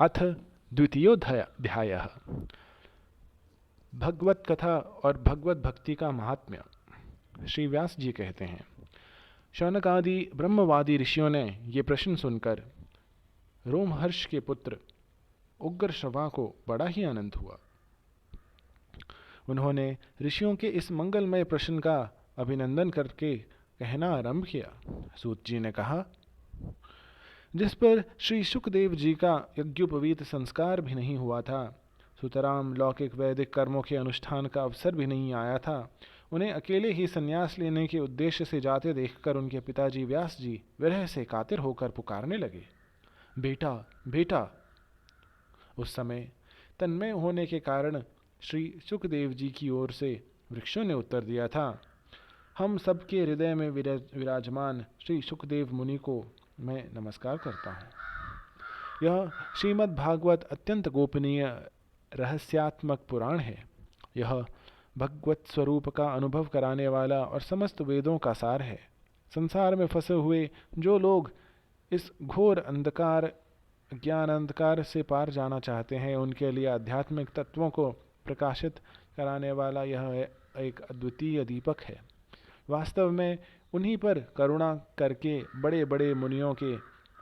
अथ द्वितीयोऽध्यायः। भगवत कथा और भगवत भक्ति का महात्म्य। श्री व्यास जी कहते हैं, शौनकादि ब्रह्मवादी ऋषियों ने ये प्रश्न सुनकर रोमहर्ष के पुत्र उग्र श्रवा को बड़ा ही आनंद हुआ। उन्होंने ऋषियों के इस मंगलमय प्रश्न का अभिनंदन करके कहना आरंभ किया। सूत जी ने कहा, जिस पर श्री सुखदेव जी का यज्ञोपवीत संस्कार भी नहीं हुआ था, सुतराम लौकिक वैदिक कर्मों के अनुष्ठान का अवसर भी नहीं आया था, उन्हें अकेले ही संन्यास लेने के उद्देश्य से जाते देखकर उनके पिताजी व्यास जी विरह से कातिर होकर पुकारने लगे, बेटा बेटा। उस समय तन्मय होने के कारण श्री सुखदेव जी की ओर से वृक्षों ने उत्तर दिया था, हम सबके हृदय में विराजमान श्री सुखदेव मुनि को मैं नमस्कार करता हूँ। यह श्रीमद् भागवत अत्यंत गोपनीय रहस्यात्मक पुराण है। यह भगवत स्वरूप का अनुभव कराने वाला और समस्त वेदों का सार है। संसार में फंसे हुए जो लोग इस घोर अंधकार ज्ञान अंधकार से पार जाना चाहते हैं, उनके लिए आध्यात्मिक तत्वों को प्रकाशित कराने वाला यह एक अद्वितीय दीपक है। वास्तव में उन्हीं पर करुणा करके बड़े बड़े मुनियों के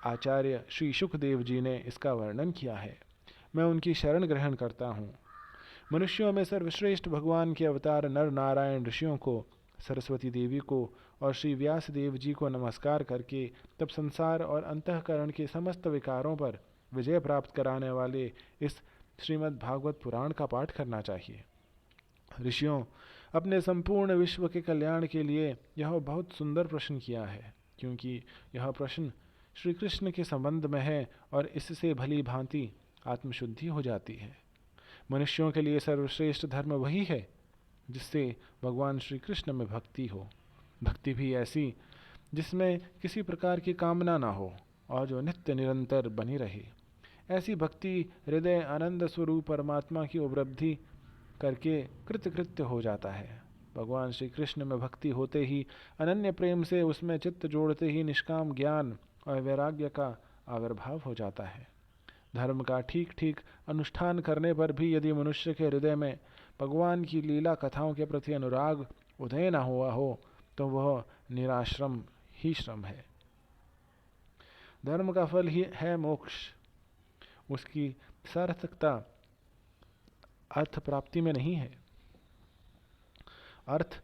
आचार्य श्री सुखदेव जी ने इसका वर्णन किया है। मैं उनकी शरण ग्रहण करता हूँ। मनुष्यों में सर्वश्रेष्ठ भगवान के अवतार नर नारायण ऋषियों को, सरस्वती देवी को और श्री व्यास देव जी को नमस्कार करके तब संसार और अंतःकरण के समस्त विकारों पर विजय प्राप्त कराने वाले इस श्रीमद् भागवत पुराण का पाठ करना चाहिए। ऋषियों, अपने संपूर्ण विश्व के कल्याण के लिए यह बहुत सुंदर प्रश्न किया है, क्योंकि यह प्रश्न श्री कृष्ण के संबंध में है और इससे भली भांति आत्मशुद्धि हो जाती है। मनुष्यों के लिए सर्वश्रेष्ठ धर्म वही है जिससे भगवान श्री कृष्ण में भक्ति हो, भक्ति भी ऐसी जिसमें किसी प्रकार की कामना ना हो और जो नित्य निरंतर बनी रहे। ऐसी भक्ति हृदय आनंद स्वरूप परमात्मा की उपलब्धि करके कृतकृत्य हो जाता है। भगवान श्री कृष्ण में भक्ति होते ही, अनन्य प्रेम से उसमें चित्त जोड़ते ही निष्काम ज्ञान और वैराग्य का आविर्भाव हो जाता है। धर्म का ठीक ठीक अनुष्ठान करने पर भी यदि मनुष्य के हृदय में भगवान की लीला कथाओं के प्रति अनुराग उदय न हुआ हो, तो वह निराश्रम ही श्रम है। धर्म का फल ही है मोक्ष। उसकी सार्थकता अर्थ प्राप्ति में नहीं है। अर्थ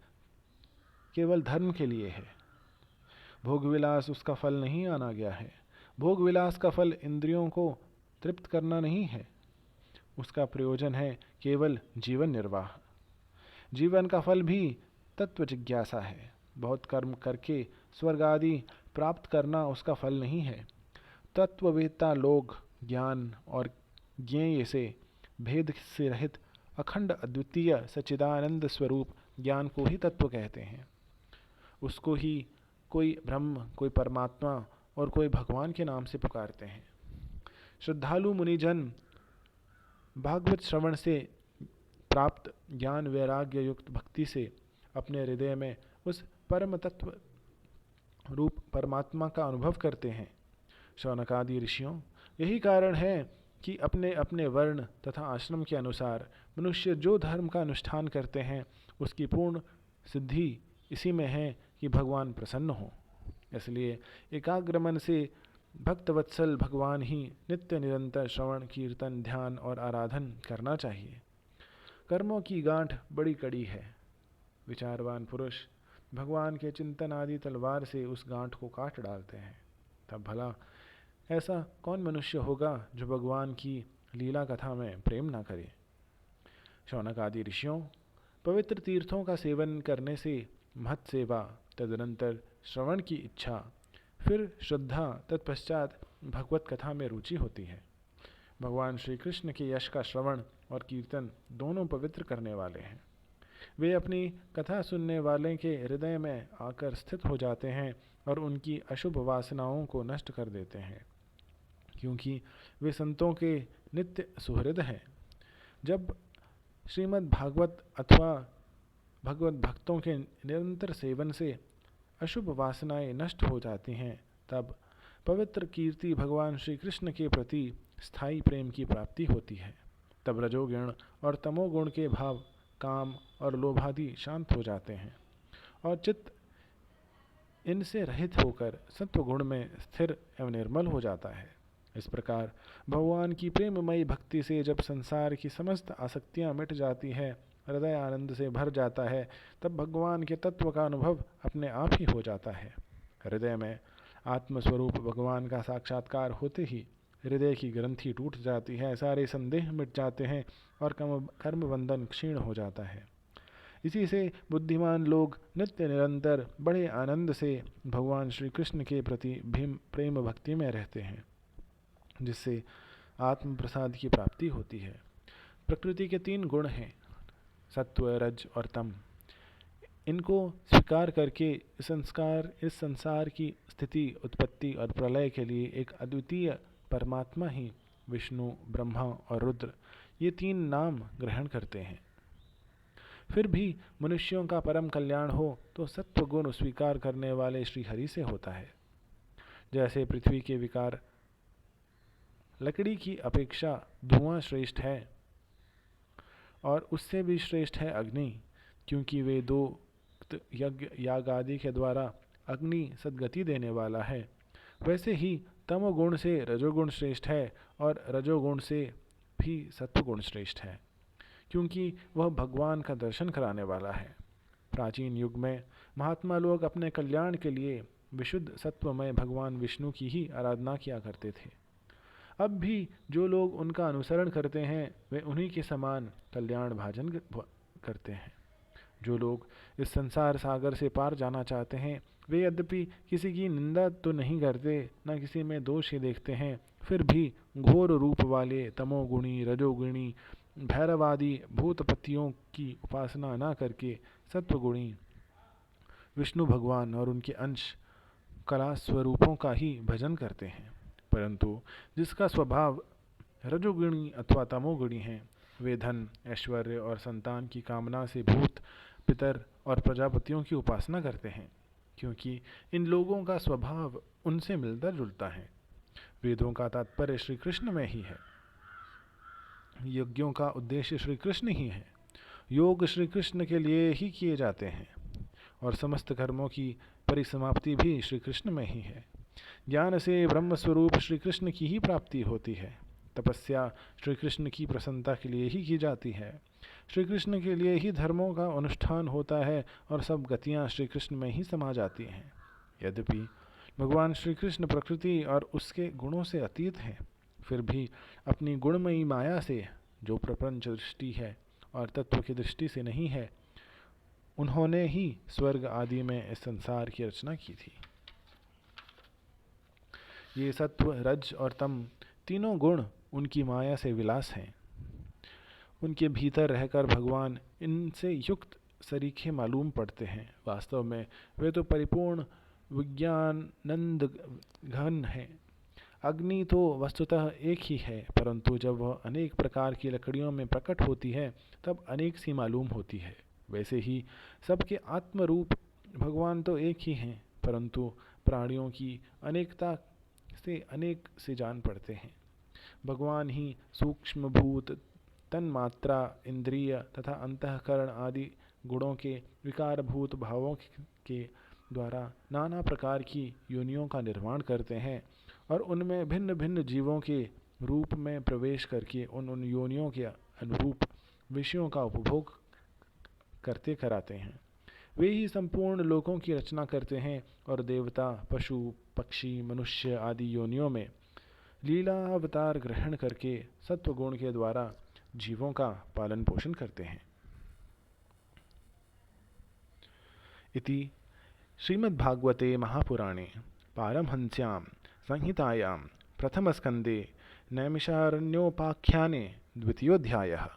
केवल धर्म के लिए है। भोग विलास उसका फल नहीं आना गया है। भोग विलास का फल इंद्रियों को तृप्त करना नहीं है। उसका प्रयोजन है केवल जीवन निर्वाह। जीवन का फल भी तत्व जिज्ञासा है। बहुत कर्म करके स्वर्ग आदि प्राप्त करना उसका फल नहीं है। तत्ववेत्ता लोग ज्ञान और ज्ञेय से भेद से रहित अखंड अद्वितीय सच्चिदानंद स्वरूप ज्ञान को ही तत्व कहते हैं। उसको ही कोई ब्रह्म, कोई परमात्मा और कोई भगवान के नाम से पुकारते हैं। श्रद्धालु मुनिजन भागवत श्रवण से प्राप्त ज्ञान वैराग्य युक्त भक्ति से अपने हृदय में उस परम तत्व रूप परमात्मा का अनुभव करते हैं। शौनकादि ऋषियों, यही कारण है कि अपने अपने वर्ण तथा आश्रम के अनुसार मनुष्य जो धर्म का अनुष्ठान करते हैं, उसकी पूर्ण सिद्धि इसी में है कि भगवान प्रसन्न हो। इसलिए एकाग्र मन से भक्तवत्सल भगवान ही नित्य निरंतर श्रवण कीर्तन ध्यान और आराधन करना चाहिए। कर्मों की गांठ बड़ी कड़ी है। विचारवान पुरुष भगवान के चिंतन आदि तलवार से उस गांठ को काट डालते हैं। तब भला ऐसा कौन मनुष्य होगा जो भगवान की लीला कथा में प्रेम ना करे। शौनक आदि ऋषियों, पवित्र तीर्थों का सेवन करने से महत सेवा, तदनंतर श्रवण की इच्छा, फिर श्रद्धा, तत्पश्चात भगवत कथा में रुचि होती है। भगवान श्री कृष्ण के यश का श्रवण और कीर्तन दोनों पवित्र करने वाले हैं। वे अपनी कथा सुनने वाले के हृदय में आकर स्थित हो जाते हैं और उनकी अशुभ वासनाओं को नष्ट कर देते हैं, क्योंकि वे संतों के नित्य सुहृद हैं। जब श्रीमद् भागवत अथवा भगवत भक्तों के निरंतर सेवन से अशुभ वासनाएं नष्ट हो जाती हैं, तब पवित्र कीर्ति भगवान श्री कृष्ण के प्रति स्थायी प्रेम की प्राप्ति होती है। तब रजोगुण और तमोगुण के भाव काम और लोभादि शांत हो जाते हैं और चित्त इनसे रहित होकर सत्वगुण में स्थिर एवं निर्मल हो जाता है। इस प्रकार भगवान की प्रेममयी भक्ति से जब संसार की समस्त आसक्तियां मिट जाती है, हृदय आनंद से भर जाता है, तब भगवान के तत्व का अनुभव अपने आप ही हो जाता है। हृदय में आत्मस्वरूप भगवान का साक्षात्कार होते ही हृदय की ग्रंथि टूट जाती है, सारे संदेह मिट जाते हैं और कर्म बंधन क्षीण हो जाता है। इसी से बुद्धिमान लोग नित्य निरंतर बड़े आनंद से भगवान श्री कृष्ण के प्रति प्रेम भक्ति में रहते हैं, जिससे आत्म प्रसाद की प्राप्ति होती है। प्रकृति के 3 गुण हैं, सत्व, रज और तम। इनको स्वीकार करके इस संसार की स्थिति, उत्पत्ति और प्रलय के लिए एक अद्वितीय परमात्मा ही विष्णु, ब्रह्मा और रुद्र, ये 3 नाम ग्रहण करते हैं। फिर भी मनुष्यों का परम कल्याण हो तो सत्व गुण स्वीकार करने वाले श्री हरि से होता है। जैसे पृथ्वी के विकार लकड़ी की अपेक्षा धुआं श्रेष्ठ है और उससे भी श्रेष्ठ है अग्नि, क्योंकि वे 2 यज्ञ याग आदि के द्वारा अग्नि सद्गति देने वाला है। वैसे ही तमोगुण से रजोगुण श्रेष्ठ है और रजोगुण से भी सत्वगुण श्रेष्ठ है, क्योंकि वह भगवान का दर्शन कराने वाला है। प्राचीन युग में महात्मा लोग अपने कल्याण के लिए विशुद्ध सत्वमय भगवान विष्णु की ही आराधना किया करते थे। अब भी जो लोग उनका अनुसरण करते हैं वे उन्हीं के समान कल्याण भाजन करते हैं। जो लोग इस संसार सागर से पार जाना चाहते हैं वे यद्यपि किसी की निंदा तो नहीं करते, न किसी में दोष ही देखते हैं, फिर भी घोर रूप वाले तमोगुणी, रजोगुणी, भैरवादि भूतपतियों की उपासना न करके सत्वगुणी विष्णु भगवान और उनके अंश कला स्वरूपों का ही भजन करते हैं। परंतु जिसका स्वभाव रजोगुणी अथवा तमोगुणी है, वे धन, ऐश्वर्य और संतान की कामना से भूत, पितर और प्रजापतियों की उपासना करते हैं, क्योंकि इन लोगों का स्वभाव उनसे मिलता जुलता है। वेदों का तात्पर्य श्री कृष्ण में ही है, यज्ञों का उद्देश्य श्री कृष्ण ही है, योग श्री कृष्ण के लिए ही किए जाते हैं और समस्त कर्मों की परिसमाप्ति भी श्री कृष्ण में ही है। ज्ञान से ब्रह्म स्वरूप श्री कृष्ण की ही प्राप्ति होती है। तपस्या श्री कृष्ण की प्रसन्नता के लिए ही की जाती है। श्री कृष्ण के लिए ही धर्मों का अनुष्ठान होता है और सब गतियाँ श्री कृष्ण में ही समा जाती हैं। यद्यपि भगवान श्री कृष्ण प्रकृति और उसके गुणों से अतीत हैं, फिर भी अपनी गुणमयी माया से, जो प्रपंच दृष्टि है और तत्व की दृष्टि से नहीं है, उन्होंने ही स्वर्ग आदि में इस संसार की रचना की थी। ये सत्व, रज और तम तीनों गुण उनकी माया से विलास हैं। उनके भीतर रहकर भगवान इनसे युक्त सरीखे मालूम पड़ते हैं। वास्तव में वे तो परिपूर्ण विज्ञानंद घन है। अग्नि तो वस्तुतः एक ही है, परंतु जब वह अनेक प्रकार की लकड़ियों में प्रकट होती है तब अनेक सी मालूम होती है। वैसे ही सबके आत्मरूप भगवान तो एक ही हैं, परंतु प्राणियों की अनेकता से अनेक से जान पड़ते हैं। भगवान ही सूक्ष्म भूत, तन्मात्रा, इंद्रिय तथा अंतःकरण आदि गुणों के विकारभूत भावों के द्वारा नाना प्रकार की योनियों का निर्माण करते हैं और उनमें भिन्न भिन्न जीवों के रूप में प्रवेश करके उन योनियों के अनुरूप विषयों का उपभोग करते कराते हैं। वे ही संपूर्ण लोकों की रचना करते हैं और देवता, पशु, पक्षी, मनुष्य आदि योनियों में लीला अवतार ग्रहण करके सत्वगुण के द्वारा जीवों का पालन पोषण करते हैं। इति श्रीमद्भागवते महापुराणे पारमहंस्यां संहितायां प्रथमस्कन्धे नैमिषारण्योपाख्याने 2. अध्यायः।